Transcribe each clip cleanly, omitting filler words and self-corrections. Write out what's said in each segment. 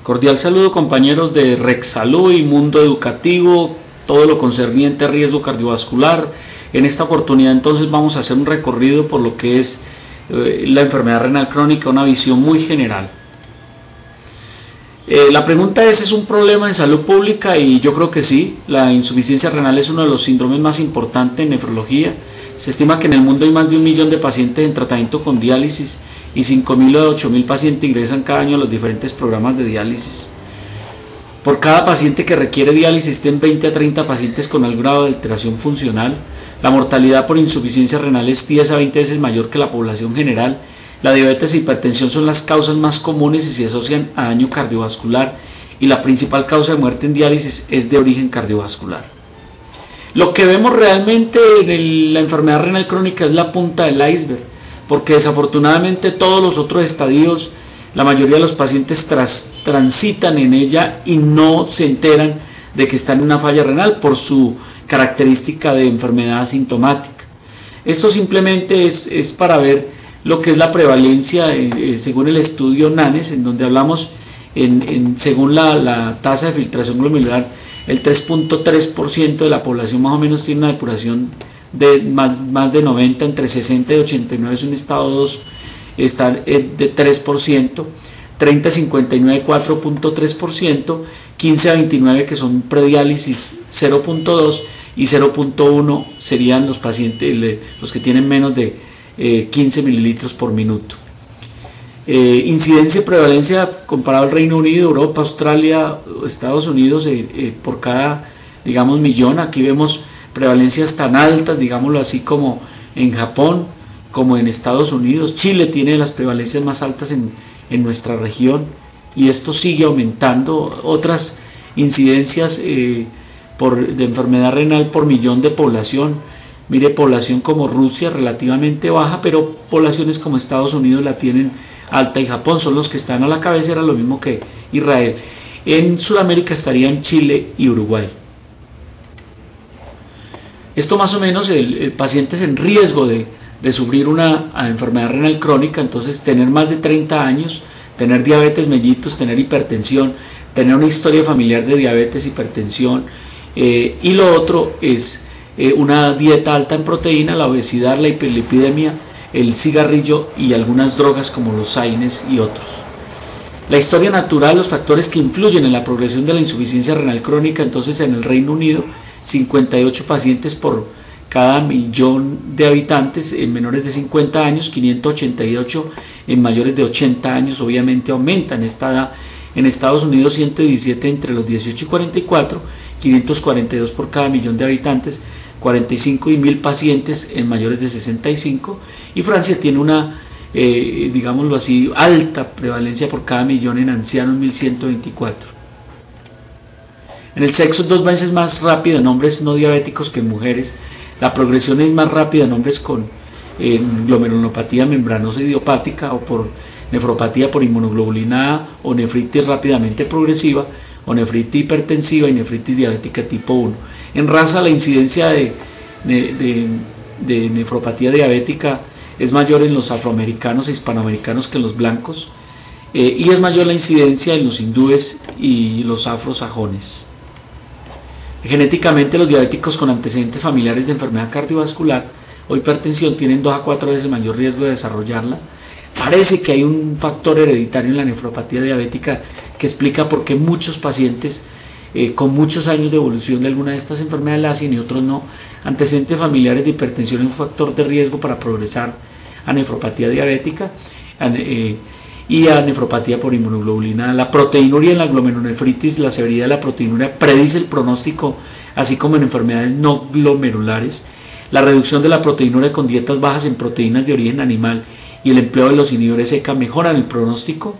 Cordial saludo, compañeros de RecSalud y Mundo Educativo, todo lo concerniente a riesgo cardiovascular. En esta oportunidad entonces vamos a hacer un recorrido por lo que es la enfermedad renal crónica, una visión muy general. La pregunta ¿es un problema en salud pública? Y yo creo que sí. La insuficiencia renal es uno de los síndromes más importantes en nefrología. Se estima que en el mundo hay más de 1 millón de pacientes en tratamiento con diálisis y 5.000 o 8.000 pacientes ingresan cada año a los diferentes programas de diálisis. Por cada paciente que requiere diálisis existen 20 a 30 pacientes con algún grado de alteración funcional. La mortalidad por insuficiencia renal es 10 a 20 veces mayor que la población general. La diabetes e hipertensión son las causas más comunes y se asocian a daño cardiovascular, y la principal causa de muerte en diálisis es de origen cardiovascular. Lo que vemos realmente en la enfermedad renal crónica es la punta del iceberg, porque desafortunadamente todos los otros estadios, la mayoría de los pacientes transitan en ella y no se enteran de que están en una falla renal por su característica de enfermedad asintomática. Esto simplemente es para ver lo que es la prevalencia según el estudio NANES, en donde hablamos según la tasa de filtración glomerular, el 3.3% de la población más o menos tiene una depuración de más de 90, entre 60 y 89 es un estado 2, está de 3%, 30 a 59 4.3%, 15 a 29 que son prediálisis 0.2 y 0.1 serían los pacientes, los que tienen menos de 15 mililitros por minuto. Incidencia y prevalencia comparado al Reino Unido, Europa, Australia, Estados Unidos por cada, digamos, millón. Aquí vemos prevalencias tan altas, digámoslo así, como en Japón, como en Estados Unidos. Chile tiene las prevalencias más altas en nuestra región, y esto sigue aumentando. Otras incidencias de enfermedad renal por millón de población. Mire, población como Rusia relativamente baja, pero poblaciones como Estados Unidos la tienen alta, y Japón son los que están a la cabeza, era lo mismo que Israel. En Sudamérica estarían Chile y Uruguay. Esto más o menos, el pacientes en riesgo de sufrir una enfermedad renal crónica, entonces tener más de 30 años, tener diabetes mellitus, tener hipertensión, tener una historia familiar de diabetes, hipertensión, y lo otro es una dieta alta en proteína, la obesidad, la hiperlipidemia, el cigarrillo y algunas drogas como los AINES y otros. La historia natural, los factores que influyen en la progresión de la insuficiencia renal crónica, entonces en el Reino Unido 58 pacientes por cada millón de habitantes en menores de 50 años, 588 en mayores de 80 años, obviamente aumentan esta edad. En Estados Unidos 117 entre los 18 y 44, 542 por cada millón de habitantes, 45 y 1000 pacientes en mayores de 65, y Francia tiene una, digámoslo así, alta prevalencia por cada millón en ancianos, 1124. En el sexo es 2 veces más rápida en hombres no diabéticos que en mujeres. La progresión es más rápida en hombres con glomerulopatía membranosa idiopática o por nefropatía por inmunoglobulina A, o nefritis rápidamente progresiva, o nefritis hipertensiva y nefritis diabética tipo 1. En raza la incidencia de nefropatía diabética es mayor en los afroamericanos e hispanoamericanos que en los blancos, y es mayor la incidencia en los hindúes y los afrosajones. Genéticamente los diabéticos con antecedentes familiares de enfermedad cardiovascular o hipertensión tienen 2 a 4 veces mayor riesgo de desarrollarla. Parece que hay un factor hereditario en la nefropatía diabética que explica por qué muchos pacientes con muchos años de evolución de alguna de estas enfermedades la hacen y otros no. Antecedentes familiares de hipertensión es un factor de riesgo para progresar a nefropatía diabética y a nefropatía por inmunoglobulina. La proteinuria en la glomerulonefritis, la severidad de la proteinuria predice el pronóstico, así como en enfermedades no glomerulares. La reducción de la proteinuria con dietas bajas en proteínas de origen animal y el empleo de los inhibidores ECA mejoran el pronóstico.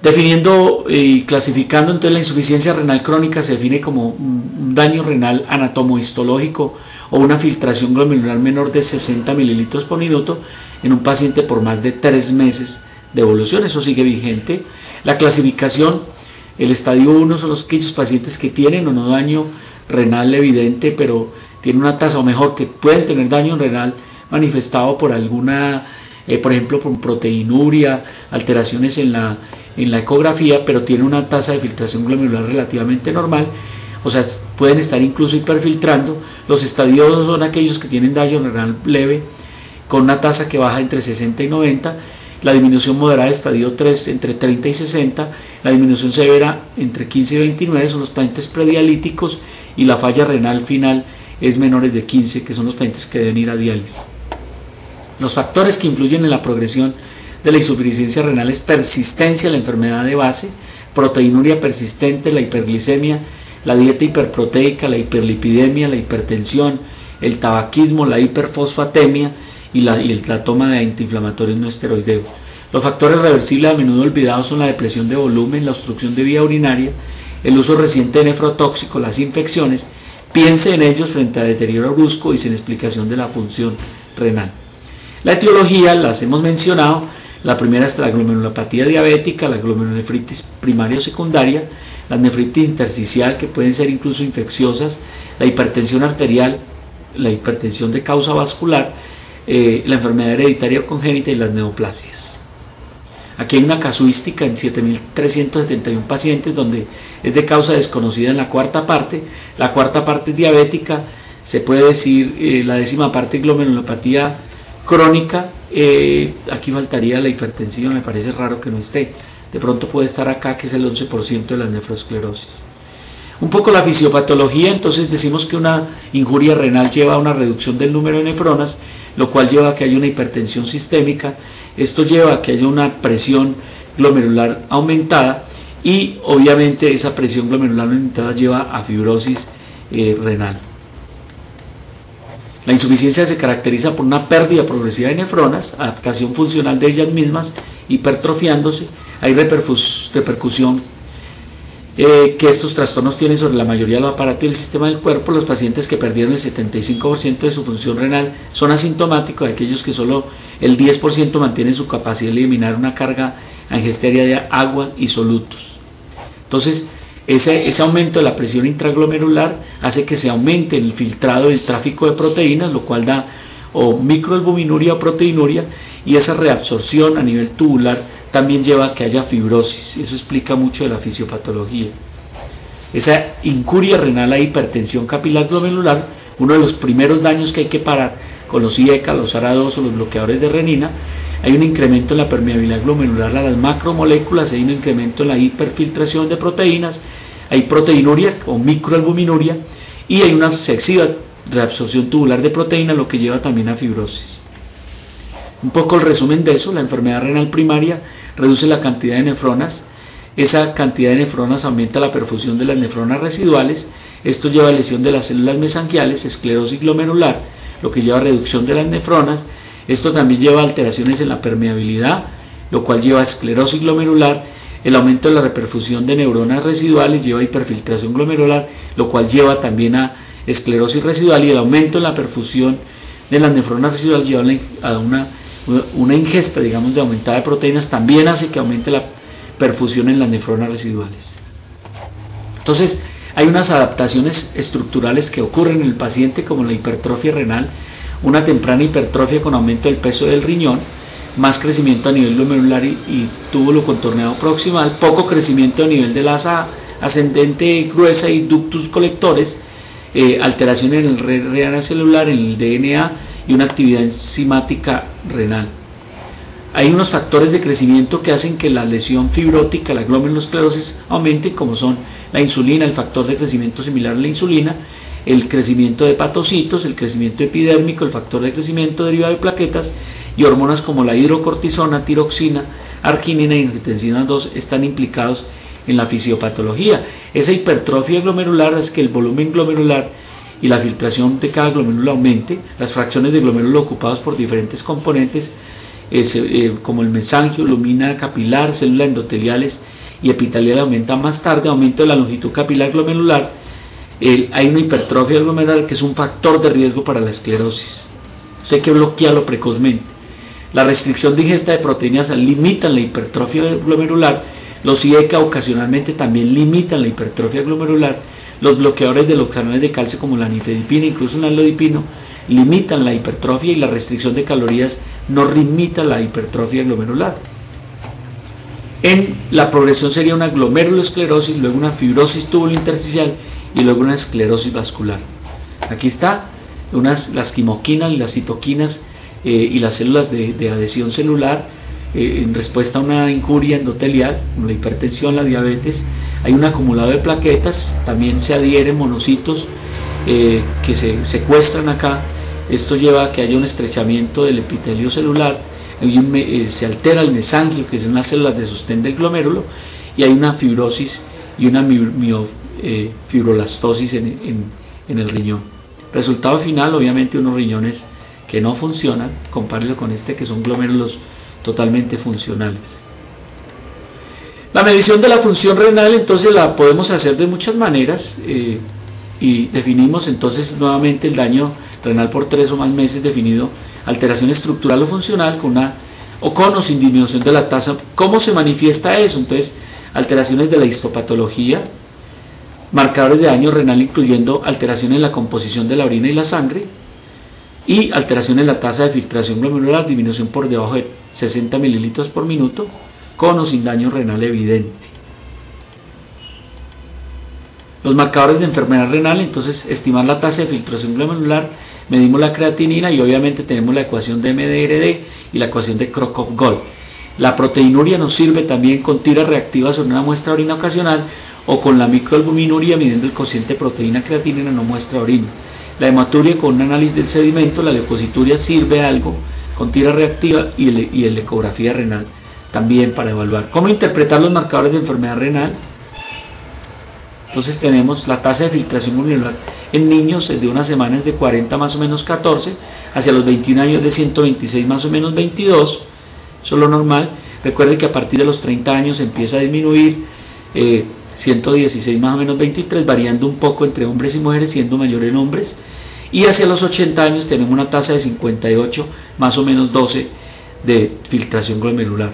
Definiendo y clasificando, entonces la insuficiencia renal crónica se define como un daño renal anatomohistológico o una filtración glomerular menor de 60 mililitros por minuto en un paciente por más de 3 meses de evolución. Eso sigue vigente. La clasificación, el estadio 1 son aquellos pacientes que tienen o no daño renal evidente, pero tienen una tasa, o mejor, que pueden tener daño renal manifestado por alguna, por ejemplo, por proteinuria, alteraciones en en la ecografía, pero tiene una tasa de filtración glomerular relativamente normal, o sea, pueden estar incluso hiperfiltrando. Los estadiosos son aquellos que tienen daño renal leve, con una tasa que baja entre 60 y 90, la disminución moderada de estadio 3 entre 30 y 60, la disminución severa entre 15 y 29 son los pacientes predialíticos, y la falla renal final es menores de 15, que son los pacientes que deben ir a diálisis. Los factores que influyen en la progresión de la insuficiencia renal es persistencia de la enfermedad de base, proteinuria persistente, la hiperglicemia, la dieta hiperproteica, la hiperlipidemia, la hipertensión, el tabaquismo, la hiperfosfatemia y la toma de antiinflamatorios no esteroideos. Los factores reversibles a menudo olvidados son la depresión de volumen, la obstrucción de vía urinaria, el uso reciente de nefrotóxico, las infecciones. Piense en ellos frente a deterioro brusco y sin explicación de la función renal. La etiología las hemos mencionado. La primera es la glomerulopatía diabética, la glomerulonefritis primaria o secundaria, la nefritis intersticial, que pueden ser incluso infecciosas, la hipertensión arterial, la hipertensión de causa vascular, la enfermedad hereditaria o congénita y las neoplasias. Aquí hay una casuística en 7.371 pacientes donde es de causa desconocida en la cuarta parte. La cuarta parte es diabética, se puede decir la décima parte glomerulopatía crónica. Aquí faltaría la hipertensión, me parece raro que no esté. De pronto puede estar acá, que es el 11% de la nefrosclerosis. Un poco la fisiopatología. Entonces decimos que una injuria renal lleva a una reducción del número de nefronas, lo cual lleva a que haya una hipertensión sistémica. Esto lleva a que haya una presión glomerular aumentada, y obviamente esa presión glomerular aumentada lleva a fibrosis renal. La insuficiencia se caracteriza por una pérdida progresiva de nefronas, adaptación funcional de ellas mismas, hipertrofiándose. Hay repercusión que estos trastornos tienen sobre la mayoría de los aparatos del sistema del cuerpo. Los pacientes que perdieron el 75% de su función renal son asintomáticos, aquellos que solo el 10% mantienen su capacidad de eliminar una carga angestiaria de agua y solutos. Entonces, ese aumento de la presión intraglomerular hace que se aumente el filtrado del tráfico de proteínas, lo cual da o microalbuminuria o proteinuria, y esa reabsorción a nivel tubular también lleva a que haya fibrosis. Eso explica mucho de la fisiopatología. Esa incuria renal a hipertensión capilar glomerular, uno de los primeros daños que hay que parar con los IECA, los ARA2 o los bloqueadores de renina. Hay un incremento en la permeabilidad glomerular a las macromoléculas, hay un incremento en la hiperfiltración de proteínas, hay proteinuria o microalbuminuria, y hay una excesiva reabsorción tubular de proteínas, lo que lleva también a fibrosis. Un poco el resumen de eso: la enfermedad renal primaria reduce la cantidad de nefronas, esa cantidad de nefronas aumenta la perfusión de las nefronas residuales, esto lleva a lesión de las células mesangiales, esclerosis glomerular, lo que lleva a reducción de las nefronas. Esto también lleva a alteraciones en la permeabilidad, lo cual lleva a esclerosis glomerular. El aumento de la reperfusión de neuronas residuales lleva a hiperfiltración glomerular, lo cual lleva también a esclerosis residual, y el aumento en la perfusión de las nefronas residuales lleva a una ingesta, digamos, de aumentada de proteínas, también hace que aumente la perfusión en las nefronas residuales. Entonces, hay unas adaptaciones estructurales que ocurren en el paciente, como la hipertrofia renal, una temprana hipertrofia con aumento del peso del riñón, más crecimiento a nivel glomerular y túbulo contorneado proximal, poco crecimiento a nivel de la asa ascendente gruesa y ductus colectores, alteración en el RNA celular, en el DNA, y una actividad enzimática renal. Hay unos factores de crecimiento que hacen que la lesión fibrótica, la glomerulosclerosis, aumente, como son la insulina, el factor de crecimiento similar a la insulina, el crecimiento de hepatocitos, el crecimiento epidérmico, el factor de crecimiento derivado de plaquetas, y hormonas como la hidrocortisona, tiroxina, arginina y angiotensina 2 están implicados en la fisiopatología. Esa hipertrofia glomerular hace que el volumen glomerular y la filtración de cada glomérulo aumente, las fracciones de glomérulo ocupados por diferentes componentes, como el mesangio, lumina capilar, células endoteliales y epiteliales, aumentan más tarde. Aumento de la longitud capilar glomerular. Hay una hipertrofia glomerular que es un factor de riesgo para la esclerosis. Esto hay que bloquearlo precozmente. La restricción de ingesta de proteínas limitan la hipertrofia glomerular. Los IECA ocasionalmente también limitan la hipertrofia glomerular. Los bloqueadores de los canales de calcio, como la nifedipina, incluso el nalodipino, limitan la hipertrofia, y la restricción de calorías no limita la hipertrofia glomerular. En la progresión sería una glomerulosclerosis, luego una fibrosis túbulo-intersticial y luego una esclerosis vascular. Aquí está las quimoquinas, las citoquinas y las células de adhesión celular en respuesta a una injuria endotelial, como la hipertensión, la diabetes. Hay un acumulado de plaquetas, también se adhieren monocitos que se secuestran acá. Esto lleva a que haya un estrechamiento del epitelio celular, se altera el mesangio, que son las células de sostén del glomérulo, y hay una fibrosis y una fibrolastosis en el riñón. Resultado final, obviamente unos riñones que no funcionan, compárelo con este que son glomérulos totalmente funcionales. La medición de la función renal entonces la podemos hacer de muchas maneras y definimos entonces nuevamente el daño renal por 3 o más meses definido alteración estructural o funcional con o sin disminución de la tasa. ¿Cómo se manifiesta eso? Entonces, alteraciones de la histopatología, marcadores de daño renal incluyendo alteraciones en la composición de la orina y la sangre y alteraciones en la tasa de filtración glomerular, disminución por debajo de 60 mililitros por minuto, con o sin daño renal evidente. Los marcadores de enfermedad renal, entonces estimar la tasa de filtración glomerular, medimos la creatinina y obviamente tenemos la ecuación de MDRD y la ecuación de Crocop-Gol. La proteinuria nos sirve también con tiras reactivas sobre una muestra de orina ocasional o con la microalbuminuria midiendo el cociente proteína-creatinina en una muestra de orina. La hematuria con un análisis del sedimento, la leucocituria sirve algo con tira reactiva y la ecografía renal también para evaluar. ¿Cómo interpretar los marcadores de enfermedad renal? Entonces tenemos la tasa de filtración glomerular en niños de una semana es de 40 más o menos 14, hacia los 21 años de 126 más o menos 22, eso es lo normal. Recuerden que a partir de los 30 años empieza a disminuir, 116 más o menos 23, variando un poco entre hombres y mujeres, siendo mayor en hombres, y hacia los 80 años tenemos una tasa de 58 más o menos 12 de filtración glomerular.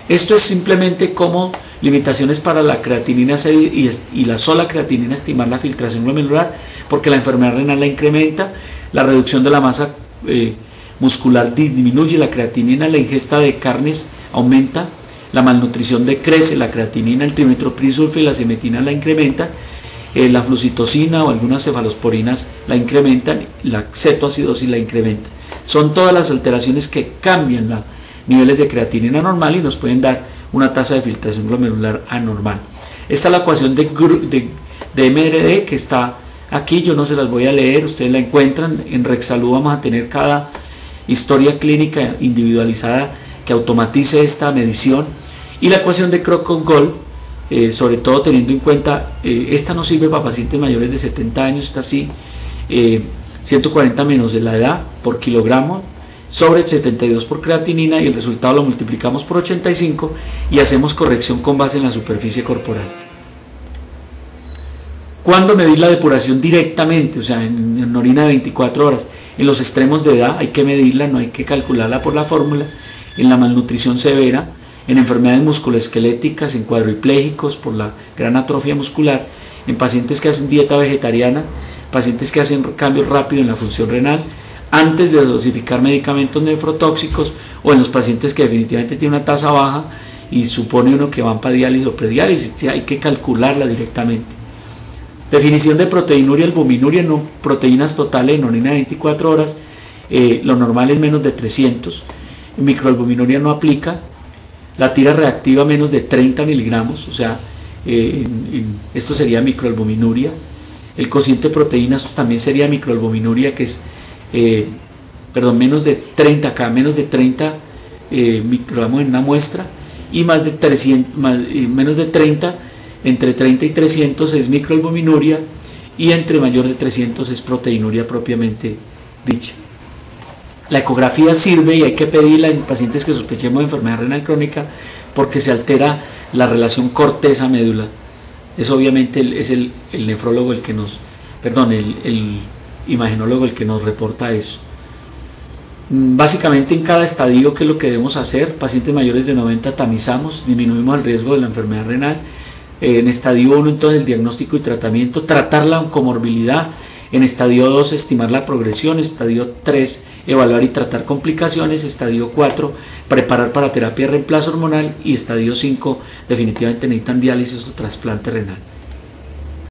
Esto es simplemente como limitaciones para la creatinina C y la sola creatinina estimar la filtración glomerular, porque la enfermedad renal la incrementa, la reducción de la masa muscular disminuye la creatinina, la ingesta de carnes aumenta, la malnutrición decrece la creatinina, el trimethoprim-sulfa y la cimetina la incrementan, la flucitosina o algunas cefalosporinas la incrementan, la cetoacidosis la incrementa. Son todas las alteraciones que cambian los niveles de creatinina normal y nos pueden dar una tasa de filtración glomerular anormal. Esta es la ecuación de MRD que está aquí, yo no se las voy a leer, ustedes la encuentran. En Rexsalud vamos a tener cada historia clínica individualizada que automatice esta medición, y la ecuación de Crocop-Gol, sobre todo teniendo en cuenta, esta no sirve para pacientes mayores de 70 años, está así, 140 menos de la edad por kilogramo, sobre 72 por creatinina, y el resultado lo multiplicamos por 85 y hacemos corrección con base en la superficie corporal. ¿Cuándo medir la depuración directamente? O sea, en orina de 24 horas. En los extremos de edad hay que medirla, no hay que calcularla por la fórmula. En la malnutrición severa, en enfermedades musculoesqueléticas, en cuadripléjicos por la gran atrofia muscular, en pacientes que hacen dieta vegetariana, pacientes que hacen cambios rápidos en la función renal, antes de dosificar medicamentos nefrotóxicos, o en los pacientes que definitivamente tienen una tasa baja y supone uno que van para diálisis o prediálisis, hay que calcularla directamente. Definición de proteinuria, albuminuria, no proteínas totales en orina de 24 horas, lo normal es menos de 300, microalbuminuria no aplica, la tira reactiva menos de 30 miligramos, o sea, esto sería microalbuminuria, el cociente de proteínas también sería microalbuminuria, que es menos de 30 acá, menos de 30 microgramos en una muestra, y más de 300, menos de 30, entre 30 y 300 es microalbuminuria, y entre mayor de 300 es proteinuria propiamente dicha. La ecografía sirve y hay que pedirla en pacientes que sospechemos de enfermedad renal crónica, porque se altera la relación corteza-médula. Es obviamente es el nefrólogo el que nos, el imagenólogo el que nos reporta eso. Básicamente en cada estadio, ¿qué es lo que debemos hacer? Pacientes mayores de 90 tamizamos, disminuimos el riesgo de la enfermedad renal. En estadio 1 entonces el diagnóstico y tratamiento, tratar la comorbilidad. En estadio 2, estimar la progresión. Estadio 3, evaluar y tratar complicaciones. Estadio 4, preparar para terapia de reemplazo hormonal. Y estadio 5, definitivamente necesitan diálisis o trasplante renal.